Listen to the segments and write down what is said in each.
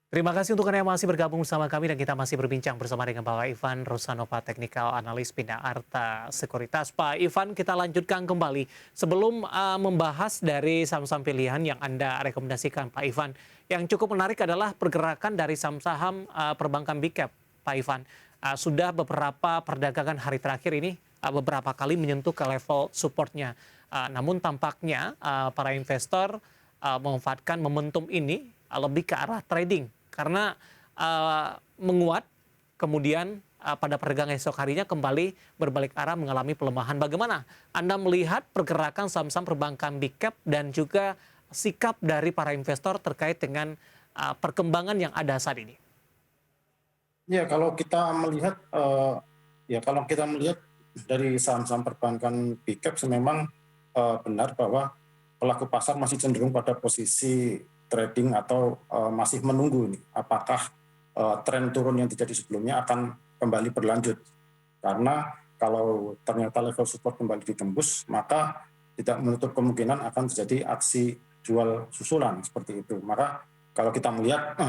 Terima kasih untuk Anda yang masih bergabung bersama kami dan kita masih berbincang bersama dengan Bapak Ivan Rosanova, Technical Analis Bina Arta Sekuritas. Pak Ivan, kita lanjutkan kembali. Sebelum membahas dari saham-saham pilihan yang Anda rekomendasikan, Pak Ivan, yang cukup menarik adalah pergerakan dari saham-saham perbankan big cap, Pak Ivan. Sudah beberapa perdagangan hari terakhir ini beberapa kali menyentuh ke level supportnya. Namun tampaknya para investor memanfaatkan momentum ini lebih ke arah trading karena menguat kemudian pada perdagangan esok harinya kembali berbalik arah mengalami pelemahan. Bagaimana Anda melihat pergerakan saham-saham perbankan big cap dan juga sikap dari para investor terkait dengan perkembangan yang ada saat ini? Ya, kalau kita melihat dari saham-saham perbankan big cap memang benar bahwa pelaku pasar masih cenderung pada posisi trading atau masih menunggu nih, apakah tren turun yang terjadi sebelumnya akan kembali berlanjut. Karena kalau ternyata level support kembali ditembus, maka tidak menutup kemungkinan akan terjadi aksi jual susulan seperti itu. Maka kalau kita melihat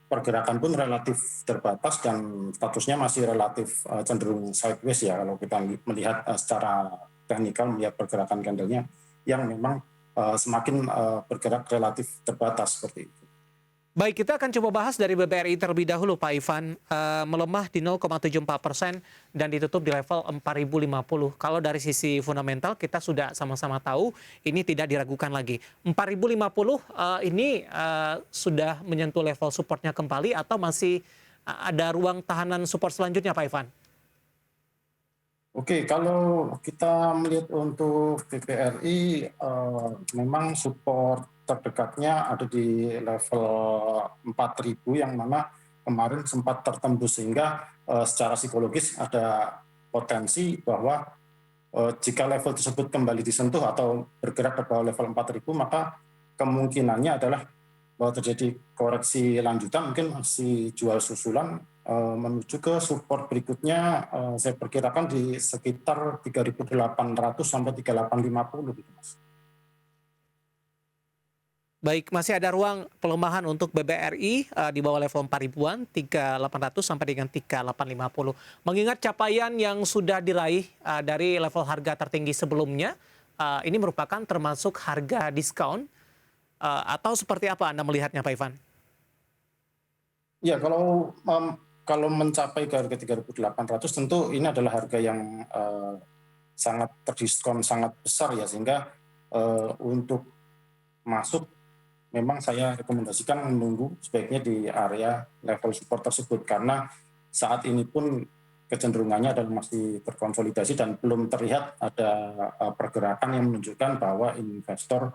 pergerakan pun relatif terbatas dan statusnya masih relatif cenderung sideways ya kalau kita melihat secara teknikal, melihat pergerakan candlenya yang memang semakin bergerak relatif terbatas seperti itu. Baik, kita akan coba bahas dari BBRI terlebih dahulu, Pak Ivan. Melemah di 0,74% dan ditutup di level 4.050. Kalau dari sisi fundamental, kita sudah sama-sama tahu ini tidak diragukan lagi. 4.050 ini sudah menyentuh level supportnya kembali atau masih ada ruang tahanan support selanjutnya, Pak Ivan? Oke, kalau kita melihat untuk BBRI, memang support terdekatnya ada di level 4.000 yang mana kemarin sempat tertembus sehingga secara psikologis ada potensi bahwa jika level tersebut kembali disentuh atau bergerak ke bawah level 4.000, maka kemungkinannya adalah bahwa terjadi koreksi lanjutan, mungkin aksi jual susulan menuju ke support berikutnya. Saya perkirakan di sekitar 3.800 sampai 3.850 gitu, Mas. Baik, masih ada ruang pelemahan untuk BBRI di bawah level 4 ribuan, 3.800 sampai dengan 3.850. Mengingat capaian yang sudah diraih dari level harga tertinggi sebelumnya, ini merupakan termasuk harga diskon atau seperti apa Anda melihatnya, Pak Ivan? Ya, kalau mencapai ke harga 3.800 tentu ini adalah harga yang sangat terdiskon, sangat besar ya, sehingga untuk masuk memang saya rekomendasikan menunggu sebaiknya di area level support tersebut, karena saat ini pun kecenderungannya adalah masih terkonsolidasi dan belum terlihat ada pergerakan yang menunjukkan bahwa investor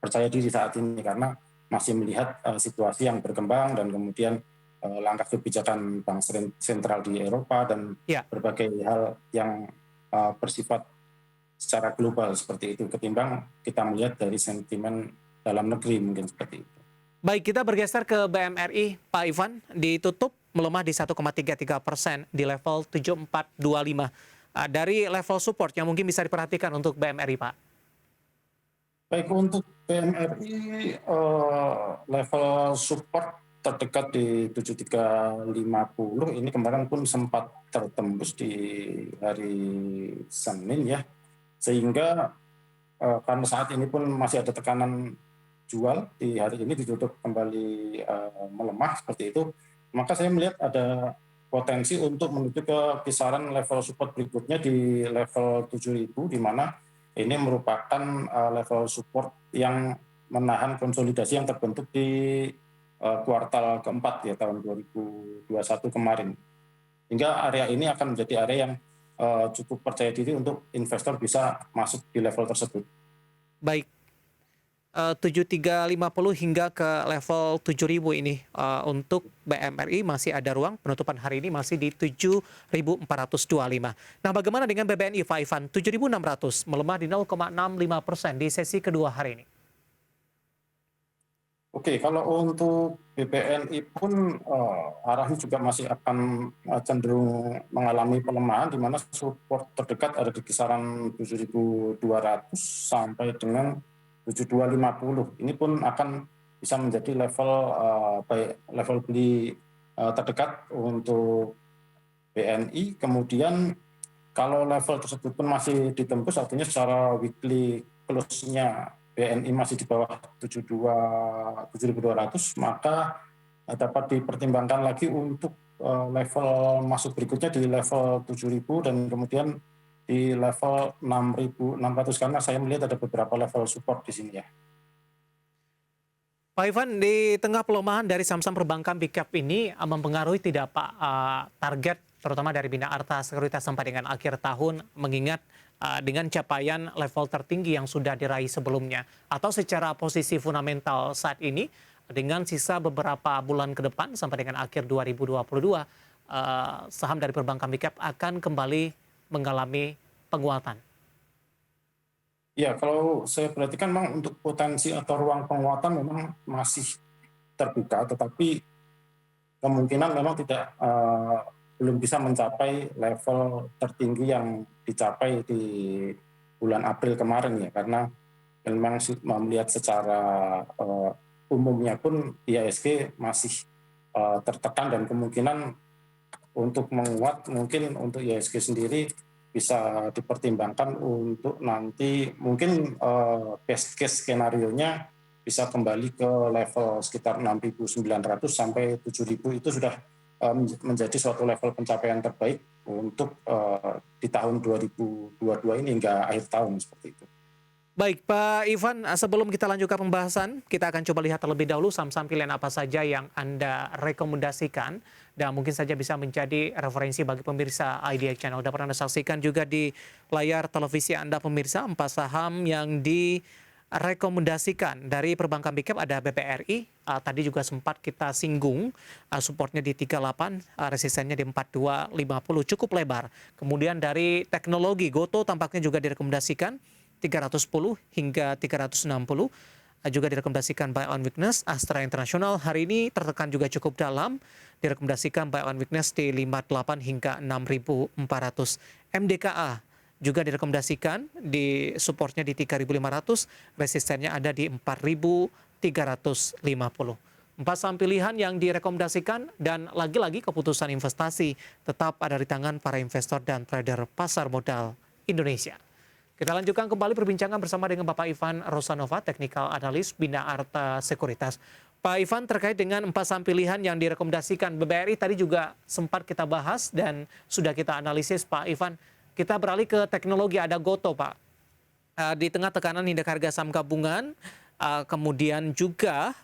percaya diri saat ini, karena masih melihat situasi yang berkembang dan kemudian langkah kebijakan bank sentral di Eropa dan Ya. berbagai hal yang bersifat secara global seperti itu, ketimbang kita melihat dari sentimen dalam negeri mungkin seperti itu. Baik, kita bergeser ke BMRI, Pak Ivan, ditutup melemah di 1,33% di level 7425. Dari level support yang mungkin bisa diperhatikan untuk BMRI, Pak. Baik, untuk PMRI level support terdekat di 7350 ini kemarin pun sempat tertembus di hari Senin ya, sehingga karena saat ini pun masih ada tekanan jual, di hari ini ditutup kembali melemah seperti itu, maka saya melihat ada potensi untuk menuju ke kisaran level support berikutnya di level 7.000, di mana ini merupakan level support yang menahan konsolidasi yang terbentuk di kuartal keempat ya tahun 2021 kemarin. Hingga area ini akan menjadi area yang cukup percaya diri untuk investor bisa masuk di level tersebut. Baik, 7350 hingga ke level 7000 ini untuk BMRI masih ada ruang, penutupan hari ini masih di 7425. Nah, bagaimana dengan BBNI, Pak Ivan? 7600 melemah di 0,65% di sesi kedua hari ini. Oke, kalau untuk BBNI pun arahnya juga masih akan cenderung mengalami pelemahan, di mana support terdekat ada di kisaran 7.200 sampai dengan 7.250. Ini pun akan bisa menjadi level baik level beli terdekat untuk BNI. Kemudian kalau level tersebut pun masih ditembus, artinya secara weekly close-nya BNI masih di bawah 7.200, maka dapat dipertimbangkan lagi untuk level masuk berikutnya di level 7.000 dan kemudian di level 6.600, karena saya melihat ada beberapa level support di sini ya. Pak Ivan, di tengah pelemahan dari saham-saham perbankan big cap ini mempengaruhi tidak Pak target terutama dari Bina Arta Sekuritas sampai dengan akhir tahun mengingat dengan capaian level tertinggi yang sudah diraih sebelumnya atau secara posisi fundamental saat ini dengan sisa beberapa bulan ke depan sampai dengan akhir 2022 saham dari perbankan big cap akan kembali mengalami penguatan. Ya, kalau saya perhatikan memang untuk potensi atau ruang penguatan memang masih terbuka, tetapi kemungkinan memang tidak belum bisa mencapai level tertinggi yang dicapai di bulan April kemarin ya, karena memang melihat secara umumnya pun IHSG masih tertekan dan kemungkinan untuk menguat mungkin untuk IHSG sendiri bisa dipertimbangkan untuk nanti mungkin best case skenario-nya bisa kembali ke level sekitar 6.900 sampai 7.000, itu sudah menjadi suatu level pencapaian terbaik untuk di tahun 2022 ini hingga akhir tahun seperti itu. Baik, Pak Ivan, sebelum kita lanjutkan pembahasan, kita akan coba lihat terlebih dahulu saham-saham pilihan apa saja yang Anda rekomendasikan dan mungkin saja bisa menjadi referensi bagi pemirsa IDX Channel. Dapat Anda saksikan juga di layar televisi Anda pemirsa, 4 saham yang direkomendasikan dari perbankan big cap ada BBRI, tadi juga sempat kita singgung, supportnya di 38, resistennya di 4250, cukup lebar. Kemudian dari teknologi, GoTo tampaknya juga direkomendasikan, 310 hingga 360 juga direkomendasikan buy on weakness. Astra International hari ini tertekan juga cukup dalam, direkomendasikan buy on weakness di 58 hingga 6.400. MDKA juga direkomendasikan di supportnya di 3.500, resistennya ada di 4.350. 4 saham pilihan yang direkomendasikan dan lagi-lagi keputusan investasi tetap ada di tangan para investor dan trader pasar modal Indonesia. Kita lanjutkan kembali perbincangan bersama dengan Bapak Ivan Rosanova, Technical Analyst Bina Arta Sekuritas. Pak Ivan, terkait dengan 4 saham pilihan yang direkomendasikan BBRI tadi juga sempat kita bahas dan sudah kita analisis, Pak Ivan. Kita beralih ke teknologi, ada GoTo, Pak. Di tengah tekanan indeks harga saham gabungan, kemudian juga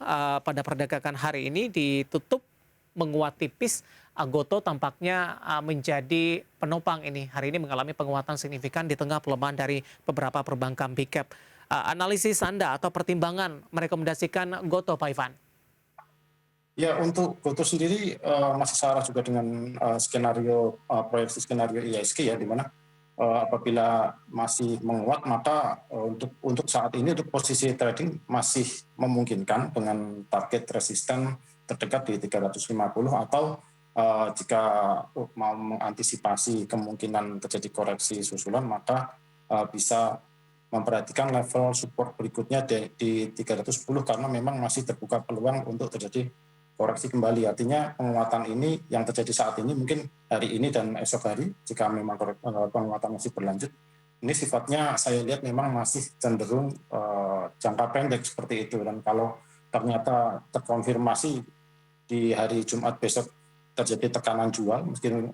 pada perdagangan hari ini ditutup menguat tipis. GoTo tampaknya menjadi penopang ini. Hari ini mengalami penguatan signifikan di tengah pelemahan dari beberapa perbankan big cap. Analisis Anda atau pertimbangan merekomendasikan GoTo, Pak Ivan? Ya, untuk GoTo sendiri masih searah juga dengan skenario proyeksi skenario IHSG ya, di mana apabila masih menguat maka untuk saat ini untuk posisi trading masih memungkinkan dengan target resisten terdekat di 350, atau jika mau mengantisipasi kemungkinan terjadi koreksi susulan maka bisa memperhatikan level support berikutnya di 310, karena memang masih terbuka peluang untuk terjadi koreksi kembali. Artinya penguatan ini yang terjadi saat ini mungkin hari ini dan esok hari jika memang penguatan masih berlanjut, ini sifatnya saya lihat memang masih cenderung jangka pendek seperti itu. Dan kalau ternyata terkonfirmasi di hari Jumat besok terjadi tekanan jual,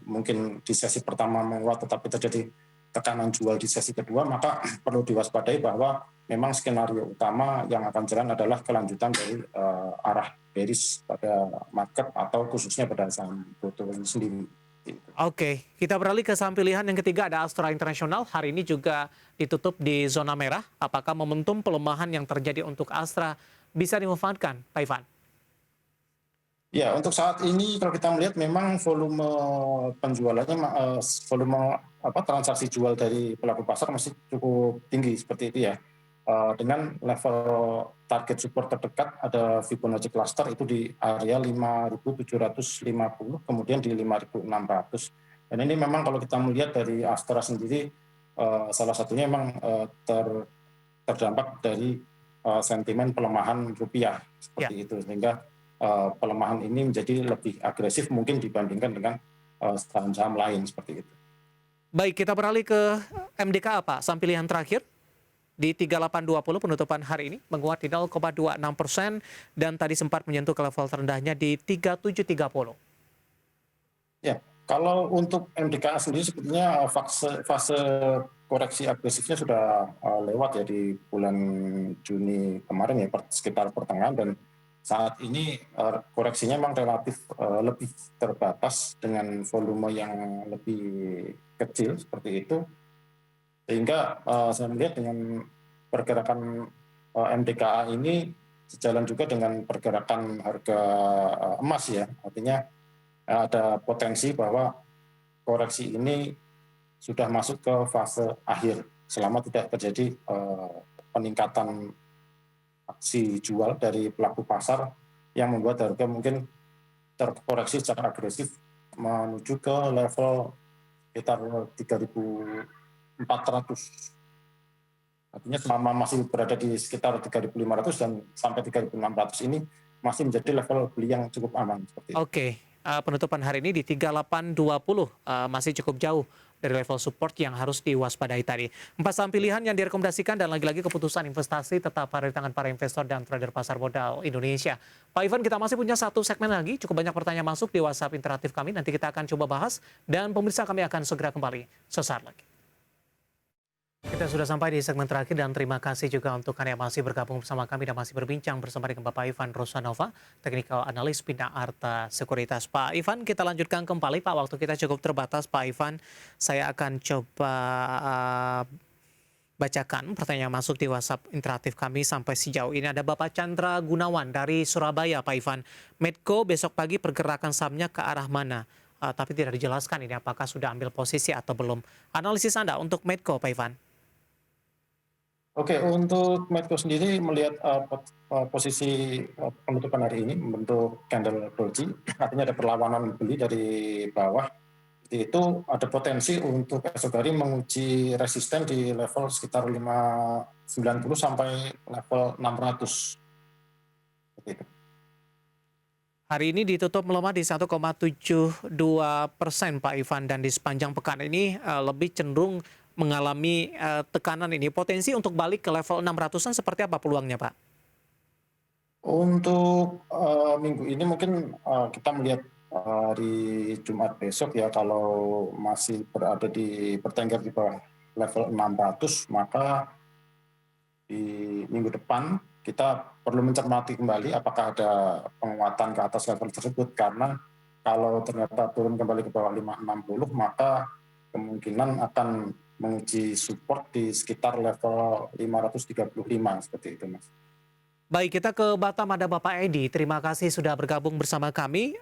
mungkin di sesi pertama menguat tetapi terjadi tekanan jual di sesi kedua, maka perlu diwaspadai bahwa memang skenario utama yang akan jalan adalah kelanjutan dari arah bearish pada market atau khususnya pada saham GoTo ini sendiri. Oke, kita beralih ke saham pilihan yang ketiga ada Astra International. Hari ini juga ditutup di zona merah. Apakah momentum pelemahan yang terjadi untuk Astra bisa dimanfaatkan, Pak Ivan? Ya, untuk saat ini kalau kita melihat memang volume penjualannya, volume transaksi jual dari pelaku pasar masih cukup tinggi seperti itu ya. Dengan level target support terdekat ada Fibonacci cluster itu di area 5.750, kemudian di 5.600. Dan ini memang kalau kita melihat dari Astra sendiri, salah satunya memang terdampak dari sentimen pelemahan rupiah Ya. seperti itu, sehingga pelemahan ini menjadi lebih agresif mungkin dibandingkan dengan saham-saham lain seperti itu. Baik, kita beralih ke MDKA Pak, saham pilihan terakhir di 3820 penutupan hari ini menguat di 0,26% dan tadi sempat menyentuh ke level terendahnya di 3730. Ya, kalau untuk MDKA sendiri sebetulnya fase koreksi agresifnya sudah lewat ya di bulan Juni kemarin ya, sekitar pertengahan, dan saat ini koreksinya memang relatif lebih terbatas dengan volume yang lebih kecil seperti itu, sehingga saya melihat dengan pergerakan MDKA ini sejalan juga dengan pergerakan harga emas ya, artinya ada potensi bahwa koreksi ini sudah masuk ke fase akhir selama tidak terjadi peningkatan aksi jual dari pelaku pasar yang membuat harga mungkin terkoreksi secara agresif menuju ke level sekitar 3.400. Artinya selama masih berada di sekitar 3.500 dan sampai 3.600 ini masih menjadi level beli yang cukup aman seperti itu. Oke, penutupan hari ini di 3820 masih cukup jauh dari level support yang harus diwaspadai tadi. 4 saham pilihan yang direkomendasikan dan lagi-lagi keputusan investasi tetap ada di tangan para investor dan trader pasar modal Indonesia. Pak Ivan, kita masih punya satu segmen lagi, cukup banyak pertanyaan masuk di WhatsApp interaktif kami, nanti kita akan coba bahas dan pemirsa kami akan segera kembali sesaat lagi. Kita sudah sampai di segmen terakhir dan terima kasih juga untuk Anda yang masih bergabung bersama kami dan masih berbincang bersama dengan Bapak Ivan Rosanova, Technical Analyst Bina Arta Sekuritas. Pak Ivan, kita lanjutkan kembali Pak, waktu kita cukup terbatas Pak Ivan. Saya akan coba bacakan pertanyaan masuk di WhatsApp interaktif kami sampai sejauh ini. Ada Bapak Chandra Gunawan dari Surabaya Pak Ivan. Medco besok pagi pergerakan sahamnya ke arah mana? Tapi tidak dijelaskan ini apakah sudah ambil posisi atau belum. Analisis Anda untuk Medco Pak Ivan. Oke, untuk Medco sendiri melihat posisi penutupan hari ini membentuk candle doji, artinya ada perlawanan beli dari bawah. Itu ada potensi untuk esok hari menguji resisten di level sekitar 590 sampai level 600. Seperti itu. Hari ini ditutup melemah di 1,72% Pak Ivan, dan di sepanjang pekan ini lebih cenderung mengalami tekanan ini. Potensi untuk balik ke level 600-an seperti apa peluangnya Pak? Untuk minggu ini mungkin kita melihat hari Jumat besok ya, kalau masih berada di bertengger di bawah level 600, maka di minggu depan kita perlu mencermati kembali apakah ada penguatan ke atas level tersebut, karena kalau ternyata turun kembali ke bawah 560 maka kemungkinan akan menguji support di sekitar level 535 seperti itu Mas. Baik, kita ke Batam, ada Bapak Edi. Terima kasih sudah bergabung bersama kami.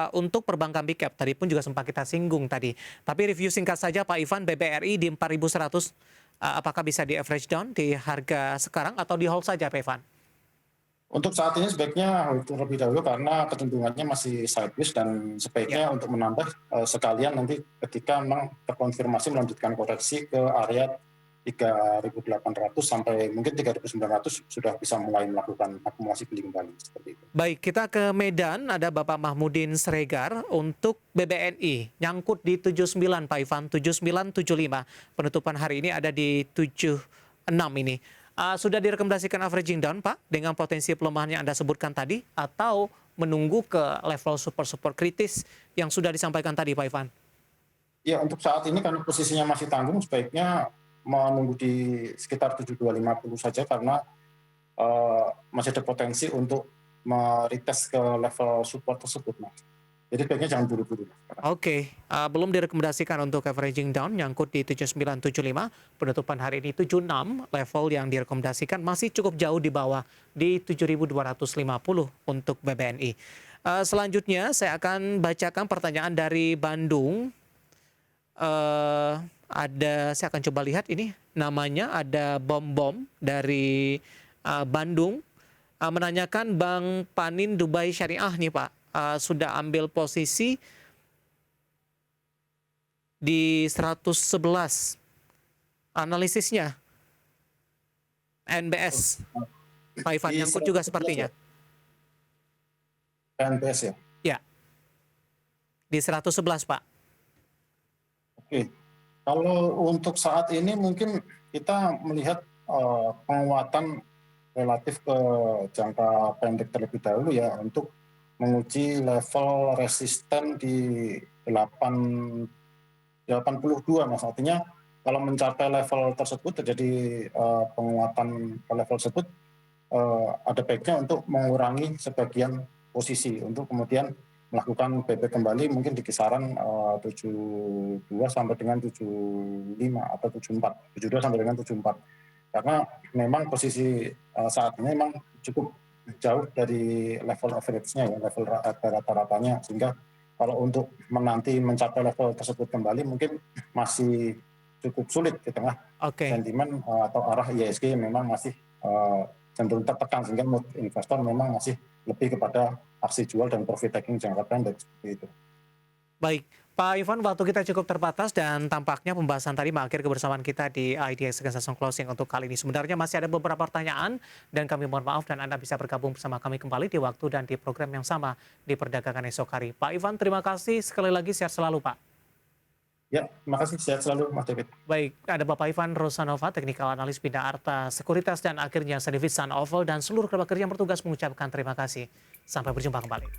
Untuk perbankan big cap, tadi pun juga sempat kita singgung tadi. Tapi review singkat saja Pak Ivan, BBRI di 4.100, apakah bisa di average down di harga sekarang atau di hold saja Pak Ivan? Untuk saat ini sebaiknya hold terlebih dahulu karena kecenderungannya masih sideways, dan Ya. sebaiknya untuk menambah sekalian nanti ketika memang terkonfirmasi melanjutkan koreksi ke area 3.800 sampai mungkin 3.900 sudah bisa mulai melakukan akumulasi beli kembali seperti itu. Baik, kita ke Medan, ada Bapak Mahmudin Sregar untuk BBNI. Nyangkut di 79 Pak Ivan, 7975. Penutupan hari ini ada di 76 ini. Sudah direkomendasikan averaging down Pak dengan potensi pelemahan yang Anda sebutkan tadi, atau menunggu ke level support kritis yang sudah disampaikan tadi Pak Ivan? Ya, untuk saat ini karena posisinya masih tanggung, sebaiknya menunggu di sekitar 7250 saja, karena masih ada potensi untuk meretest ke level support tersebut Mas. Jadi sebaiknya jangan buru-buru. Oke, belum direkomendasikan untuk averaging down, nyangkut di 7975, penutupan hari ini 76, level yang direkomendasikan masih cukup jauh di bawah di 7250 untuk BBNI. Selanjutnya saya akan bacakan pertanyaan dari Bandung. Saya akan coba lihat ini namanya, ada Bom dari Bandung, menanyakan Bang Panin Dubai Syariah nih Pak, sudah ambil posisi di 111 analisisnya NBS. Pak Ivan, Di nyangkut juga 111 sepertinya. ya, PNBS ya. Ya, di 111 Pak. Oke, kalau untuk saat ini mungkin kita melihat penguatan relatif ke jangka pendek terlebih dahulu ya untuk menguji level resisten di 82 Mas. Artinya kalau mencapai level tersebut terjadi penguatan ke level tersebut, ada baiknya untuk mengurangi sebagian posisi untuk kemudian melakukan buyback kembali mungkin di kisaran 72 sampai dengan 75 atau 74, 72 sampai dengan 74. Karena memang posisi saat ini memang cukup jauh dari level average-nya ya, level rata-ratanya, sehingga kalau untuk menanti mencapai level tersebut kembali mungkin masih cukup sulit di tengah Oke. sentimen atau arah IHSG yang memang masih cenderung tertekan, sehingga mood investor memang masih lebih kepada aksi jual dan profit taking jangka pendek seperti itu. Baik, Pak Ivan, waktu kita cukup terbatas dan tampaknya pembahasan tadi mengakhiri kebersamaan kita di IDX Session Closing untuk kali ini. Sebenarnya masih ada beberapa pertanyaan dan kami mohon maaf dan Anda bisa bergabung bersama kami kembali di waktu dan di program yang sama di perdagangan esok hari. Pak Ivan, terima kasih sekali lagi, sehat selalu Pak. Ya, terima kasih, sehat selalu Mas David. Baik, ada Bapak Ivan Rosanova, teknikal analis Bina Arta Sekuritas, dan akhirnya saya David Sun Oval dan seluruh kerabat kerja yang bertugas mengucapkan terima kasih. Sampai berjumpa kembali.